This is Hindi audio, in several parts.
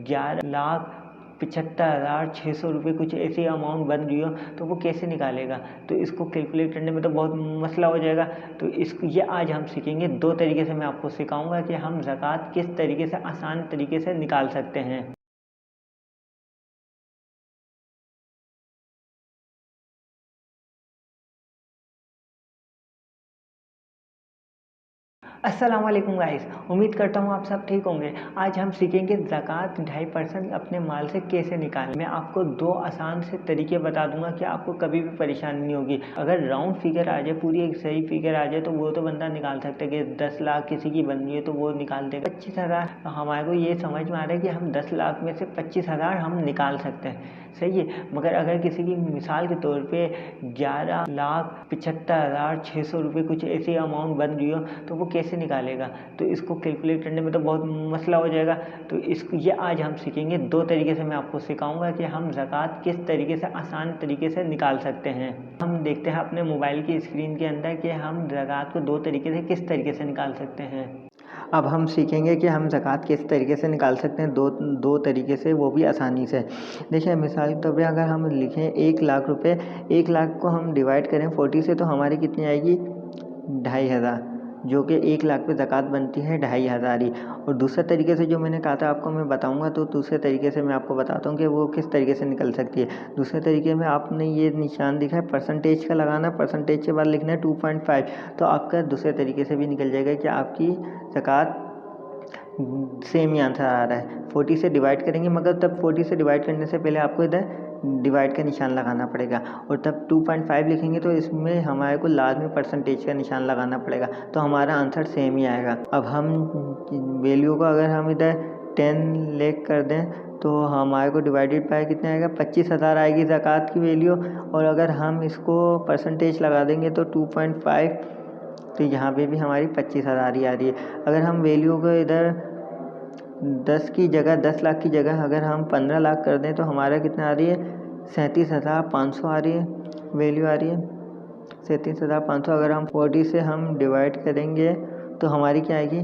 11,75,600 कुछ ऐसी अमाउंट बन रही हो तो वो कैसे निकालेगा। तो इसको कैलकुलेट करने में तो बहुत मसला हो जाएगा। तो इसको ये आज हम सीखेंगे। 2 तरीके से मैं आपको सिखाऊंगा कि हम ज़कात किस तरीके से आसान तरीके से निकाल सकते हैं। अस्सलाम वालेकुम गाइस, उम्मीद करता हूँ आप सब ठीक होंगे। आज हम सीखेंगे ज़कात 2.5% अपने माल से कैसे निकालें। मैं आपको 2 आसान से तरीके बता दूंगा कि आपको कभी भी परेशानी नहीं होगी। अगर राउंड फिगर आ जाए, पूरी एक सही फिगर आ जाए तो वो तो बंदा निकाल सकता है कि 10 लाख किसी की बन रही है तो वो निकाल देगा। 25,000 हमारे को ये समझ में आ रहा है कि हम 10 लाख में से 25,000 हम निकाल सकते हैं, सही है। मगर अगर किसी की मिसाल के तौर पे 11,75,600 कुछ ऐसी अमाउंट बन रही हो तो वो कैसे निकालेगा। तो इसको कैलकुलेट करने में तो बहुत मसला हो जाएगा। तो इसको ये आज हम सीखेंगे। 2 तरीके से मैं आपको सिखाऊंगा कि हम ज़कात किस तरीके से आसान तरीके से निकाल सकते हैं। हम देखते हैं अपने मोबाइल की स्क्रीन के अंदर कि हम ज़कात को 2 तरीके से किस तरीके से निकाल सकते हैं। अब हम सीखेंगे कि हम ज़कात किस तरीके से निकाल सकते हैं, दो तरीके से, वो भी आसानी से। देखिए मिसाल के तौर पे अगर हम लिखें 1 लाख रुपए, 1 लाख को हम डिवाइड करें 40 से तो हमारी कितनी आएगी 2,500, जो कि 1 लाख पे ज़कात बनती है 2,500 ही। और दूसरे तरीके से जो मैंने कहा था आपको मैं बताऊंगा, तो दूसरे तरीके से मैं आपको बताता हूँ कि वो किस तरीके से निकल सकती है। दूसरे तरीके में आपने ये निशान दिखा है परसेंटेज का लगाना, परसेंटेज के बाद लिखना है 2.5, तो आपका दूसरे तरीके से भी निकल जाएगा कि आपकी ज़कात सेम ही आंसर आ रहा है। 40 से डिवाइड करेंगे, मगर तब 40 से डिवाइड करने से पहले आपको इधर डिवाइड का निशान लगाना पड़ेगा, और तब 2.5 लिखेंगे तो इसमें हमारे को लाजमी परसेंटेज का निशान लगाना पड़ेगा, तो हमारा आंसर सेम ही आएगा। अब हम वैल्यू को अगर हम इधर 10 लाख कर दें तो हमारे को डिवाइडेड बाय कितना आएगा 25,000 आएगी ज़कात की वैल्यू। और अगर हम इसको परसेंटेज लगा देंगे तो 2.5, तो यहाँ पे भी हमारी 25,000 ही आ रही है। अगर हम वैल्यू को इधर 10 लाख की जगह अगर हम 15 लाख कर दें तो हमारा कितना आ रही है 37,500 आ रही है, वैल्यू आ रही है 37,500। अगर हम 40 से हम डिवाइड करेंगे तो हमारी क्या आएगी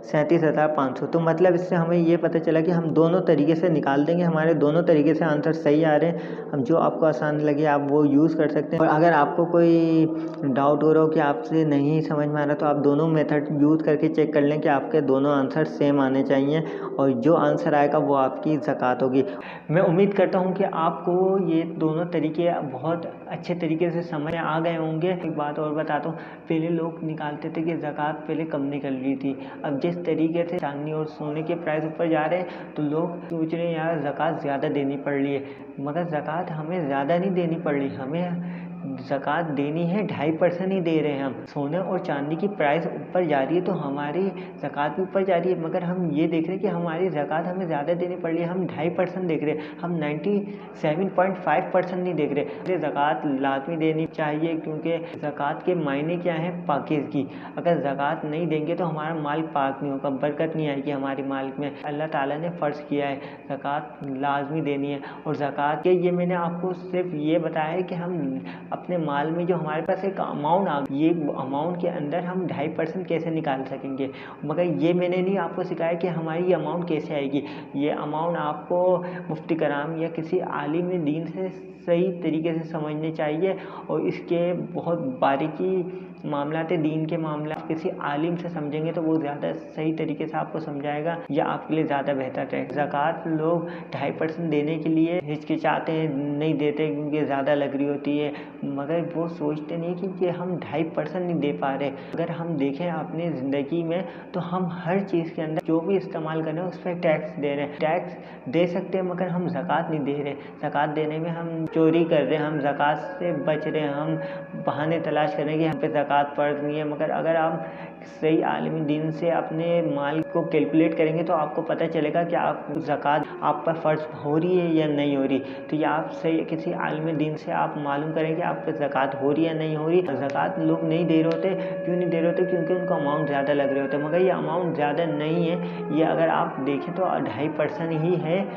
37,500। तो मतलब इससे हमें ये पता चला कि हम दोनों तरीके से निकाल देंगे, हमारे दोनों तरीके से आंसर सही आ रहे हैं। हम जो आपको आसान लगे आप वो यूज़ कर सकते हैं। और अगर आपको कोई डाउट हो रहा हो कि आपसे नहीं समझ में आ रहा, तो आप दोनों मेथड यूज़ करके चेक कर लें कि आपके दोनों आंसर सेम आने चाहिए, और जो आंसर आएगा वो आपकी ज़कात होगी। मैं उम्मीद करता हूँ कि आपको ये दोनों तरीके बहुत अच्छे तरीके से समझ में आ गए होंगे। एक बात और बताता हूँ, पहले लोग निकालते थे कि ज़कात पहले कम निकल रही थी। अब जिस तरीके से चांदी और सोने के प्राइस ऊपर जा रहे हैं तो लोग सोच रहे हैं यार ज़कात ज़्यादा देनी पड़ रही है, मगर ज़कात हमें ज़्यादा नहीं देनी पड़ रही, हमें ज़कात देनी है 2.5% ही दे रहे हैं हम। सोने और चांदी की प्राइस ऊपर जा रही है तो हमारी ज़कात भी ऊपर जा रही है, मगर हम ये देख रहे हैं कि हमारी ज़कात हमें ज़्यादा देनी पड़ रही है। हम 2.5% देख रहे हैं, हम 97.5% नहीं देख रहे। ज़कात लाजमी देनी चाहिए, क्योंकि ज़कात के मायने क्या है पाकीज़गी। अगर ज़कात नहीं देंगे तो हमारा माल पाक नहीं होगा, बरकत नहीं आएगी हमारे माल में। अल्लाह ताला ने फ़र्ज़ किया है ज़कात लाजमी देनी है। और ज़कात के ये मैंने आपको सिर्फ ये बताया है कि हम अपने माल में जो हमारे पास एक अमाउंट आ गई, ये अमाउंट के अंदर हम 2.5% कैसे निकाल सकेंगे, मगर ये मैंने नहीं आपको सिखाया कि हमारी ये अमाउंट कैसे आएगी। ये अमाउंट आपको मुफ्ती कराम या किसी आलिम दीन से सही तरीके से समझने चाहिए, और इसके बहुत बारीकी मामलात दीन के मामला किसी आलिम से समझेंगे तो वो ज़्यादा सही तरीके से आपको समझाएगा, या आपके लिए ज़्यादा बेहतर है। ज़कात लोग 2.5% देने के लिए हिचकिचाते हैं, नहीं देते क्योंकि ज़्यादा लग रही होती है, मगर वो सोचते नहीं कि हम 2.5% नहीं दे पा रहे। अगर हम देखें अपनी ज़िंदगी में तो हम हर चीज़ के अंदर जो भी इस्तेमाल कर रहे हैं उस पर टैक्स दे रहे हैं। टैक्स दे सकते हैं मगर हम ज़कात नहीं दे रहे। ज़कात देने में हम चोरी कर रहे हैं, हम ज़कात से बच रहे हैं, हम बहाने तलाश कर रहे हैं कि हम पे ज़कात फ़र्ज़ नहीं है। मगर अगर आप सही आलिम दीन से अपने माल को कैलकुलेट करेंगे तो आपको पता चलेगा कि आप ज़कात आप पर फ़र्ज़ हो रही है या नहीं हो रही। तो ये आप सही किसी आलिम दीन से आप मालूम करें कि आप पर ज़कात हो रही है या नहीं हो रही। ज़कात लोग नहीं दे रहे होते, क्यों नहीं दे रहे होते, क्योंकि उनको अमाउंट ज़्यादा लग रहे होते, मगर ये अमाउंट ज़्यादा नहीं है। ये अगर आप देखें तो 2.5% ही है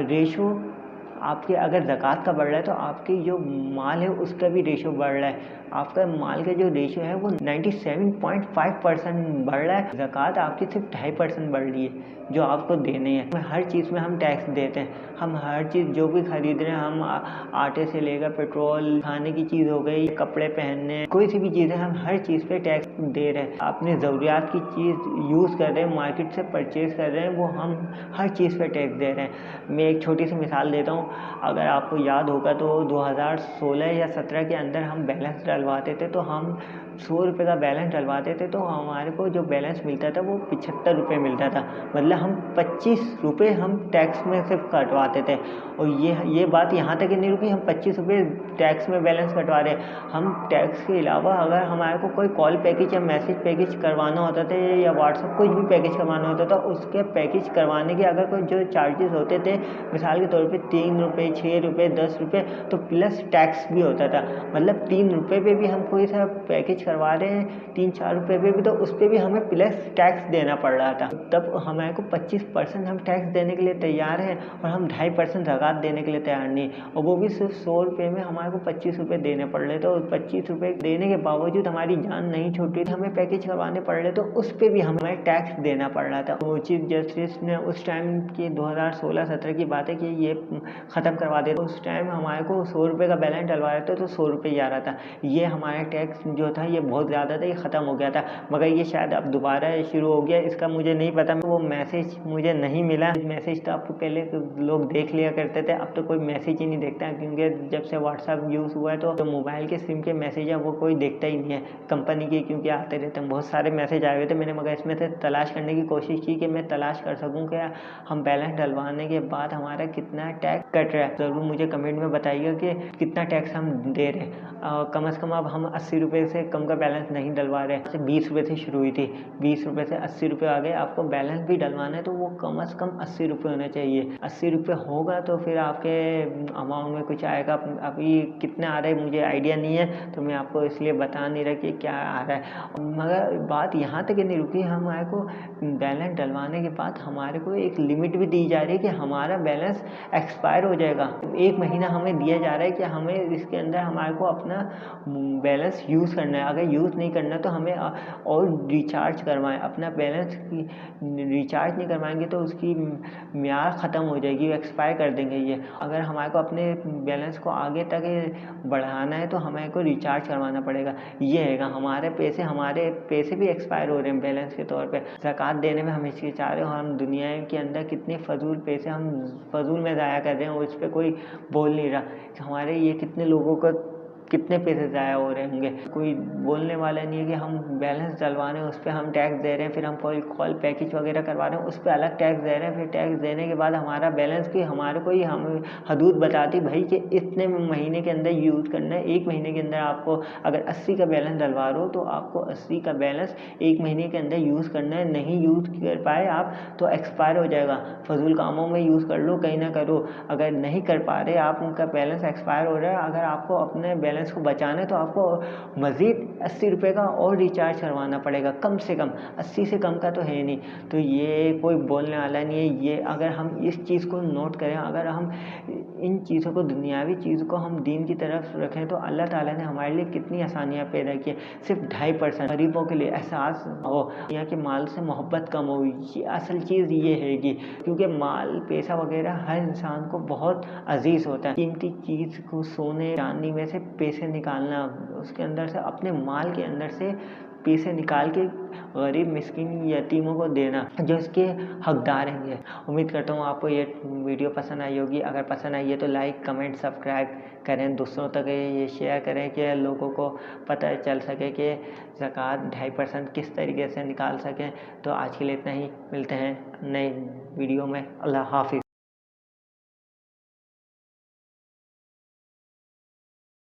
रेशो। आपके अगर ज़कात का बढ़ रहा है तो आपके जो माल है उसका भी रेशो बढ़ रहा है। आपका माल का जो रेशो है वो 97.5% बढ़ रहा है, ज़कात आपकी सिर्फ 2.5% बढ़ रही है। जो आपको देने हैं। हर चीज़ में हम टैक्स देते हैं। हम हर चीज़ जो भी खरीद रहे हैं, हम आटे से लेकर पेट्रोल, खाने की चीज़ हो गई, कपड़े पहनने, कोई सी भी चीज़ है, हम हर चीज़ पे टैक्स दे रहे हैं। अपनी ज़रूरियात की चीज़ यूज़ कर रहे हैं, मार्केट से परचेज़ कर रहे हैं, वो हम हर चीज़ पे टैक्स दे रहे हैं। मैं एक छोटी सी मिसाल देता हूँ। अगर आपको याद होगा तो 2016 या 17 के अंदर हम बैलेंस डलवाते थे, तो हम 100 रुपये का बैलेंस डलवाते थे तो हमारे को जो बैलेंस मिलता था वो 75 रुपये मिलता था। मतलब हम 25 रुपये हम टैक्स में सिर्फ कटवाते थे। और ये बात यहाँ तक ही नहीं रुकी, हम 25 रुपये टैक्स में बैलेंस कटवा रहे हैं। हम टैक्स के अलावा अगर हमारे को कोई कॉल पैकेज या मैसेज पैकेज करवाना होता था या व्हाट्सअप कुछ भी पैकेज करवाना होता था, उसके पैकेज करवाने के अगर कोई जो चार्जेस होते थे, मिसाल के तौर पे 3 रुपये, 6 रुपये, 10 रुपये, तो प्लस टैक्स भी होता था। मतलब 3 रुपये पे भी हम कोई सा पैकेज करवा रहे हैं, 3-4 रुपये पे भी, तो उस पर भी हमें प्लस टैक्स देना पड़ रहा था। तब हमारे को 25% हम टैक्स देने के लिए तैयार हैं और हम 2.5% ज़कात देने के लिए तैयार नहीं। और वो भी सिर्फ 100 रुपये में हमारे को 25 रुपये देने पड़ रहे थे। और 25 रुपये देने के बावजूद हमारी जान नहीं छूट रही थी, हमें पैकेज करवाने पड़ रहे, तो उस पर भी हमें टैक्स देना पड़ रहा था। तो चीफ जस्टिस ने उस टाइम की 2016-17 की बात है कि ये ख़त्म करवा दे। उस टाइम हमारे को 100 रुपये का बैलेंस डलवा रहे थे तो 100 रुपये ही आ रहा था। ये हमारा टैक्स जो था ये बहुत ज़्यादा था, ये ख़त्म हो गया था। मगर ये शायद अब दोबारा शुरू हो गया, इसका मुझे नहीं पता। वो मैसेज मुझे नहीं मिला। मैसेज तो अब पहले लोग देख लिया करते थे, अब तो कोई मैसेज ही नहीं देखता, क्योंकि जब से व्हाट्सअप यूज़ हुआ है तो मोबाइल के सिम के मैसेज है वो कोई देखता ही नहीं है कंपनी के, क्योंकि आते रहते हैं। बहुत सारे मैसेज आए हुए थे, मैंने मगर इसमें से तलाश करने की कोशिश की कि मैं तलाश कर सकूँ कि हम बैलेंस डलवाने के बाद हमारा कितना टैक्स कट रहा है। ज़रूर मुझे कमेंट में बताइएगा कि कितना टैक्स हम दे रहे हैं। कम से कम अब हम 80 रुपये से कम का बैलेंस नहीं डलवा रहे हैं। 20 रुपये से शुरू हुई थी, 20 रुपये से 80 रुपये आ गए। आपको बैलेंस भी डलवाना है तो वो कम से कम 80 रुपये होना चाहिए। 80 रुपये होगा तो फिर आपके अमाउंट में कुछ आएगा। अभी कितना आ रहा है मुझे आइडिया नहीं है, तो मैं आपको इसलिए बता नहीं रहा कि क्या आ रहा है। मगर बात यहाँ तक नहीं रुकी, हमारे को बैलेंस डलवाने के बाद हमारे को एक लिमिट भी दी जा रही है कि हमारा बैलेंस एक्सपायर हो जाएगा। 1 महीना हमें दिया जा रहा है कि हमें इसके अंदर हमारे को अपना बैलेंस यूज़ करना है। अगर यूज़ नहीं करना तो हमें और रिचार्ज करवाएं। अपना बैलेंस रिचार्ज नहीं करवाएंगे तो उसकी म्याद ख़त्म हो जाएगी, एक्सपायर कर देंगे ये। अगर हमारे को अपने बैलेंस को आगे तक बढ़ाना है तो हमें को रिचार्ज करवाना पड़ेगा। ये हैगा हमारे पैसे भी एक्सपायर हो रहे हैं बैलेंस के तौर पे। ज़कात देने में हम हिचकिचा रहे हो, हम दुनिया के अंदर कितने फजूल पैसे हम फजूल में ज़ाया कर रहे हैं और उस पर कोई बोल नहीं रहा। हमारे ये कितने लोगों का कितने पैसे ज़ाया हो रहे होंगे, कोई बोलने वाला नहीं है कि हम बैलेंस डलवा रहे हैं उस पर हम टैक्स दे रहे हैं, फिर हम कोई कॉल पैकेज वगैरह करवा रहे हैं उस पर अलग टैक्स दे रहे हैं। फिर टैक्स देने के बाद हमारा बैलेंस की हमारे को ही हम हदूद बताती भाई कि इतने महीने के अंदर यूज़ करना है। 1 महीने के अंदर आपको अगर 80 का बैलेंस डलवा रहे हो तो आपको 80 का बैलेंस 1 महीने के अंदर यूज़ करना है। नहीं यूज़ कर पाए आप तो एक्सपायर हो जाएगा। फजूल कामों में यूज़ कर लो, कहीं ना करो। अगर नहीं कर पा रहे आप, उनका बैलेंस एक्सपायर हो रहा है, अगर आपको अपने बैलेंस को बचाना है तो आपको मज़ीद 80 रुपये का और रिचार्ज करवाना पड़ेगा, कम से कम। 80 से कम का तो है नहीं। तो ये कोई बोलने वाला नहीं है। ये अगर हम इस चीज़ को नोट करें, अगर हम इन चीज़ों को, दुनियावी चीज़ को हम दीन की तरफ रखें तो अल्लाह ताला ने हमारे लिए कितनी आसानियाँ पैदा की है। सिर्फ 2.5% गरीबों के लिए एहसास हो, यहाँ के माल से मोहब्बत कम हो। ये असल चीज़ ये है कि क्योंकि माल पैसा वगैरह हर इंसान को बहुत अजीज़ होता है। कीमती चीज़ को, सोने चांदी में से पैसे निकालना, उसके अंदर से अपने माल के अंदर से पैसे निकाल के गरीब मिस्किन यतीमों को देना जो इसके हकदार हैं। उम्मीद करता हूँ आपको ये वीडियो पसंद आई होगी। अगर पसंद आई है तो लाइक, कमेंट, सब्सक्राइब करें, दूसरों तक ये शेयर करें कि लोगों को पता चल सके कि ज़कात 2.5% किस तरीके से निकाल सकें। तो आज के लिए इतना ही, मिलते हैं नए वीडियो में। अल्लाह हाफिज़।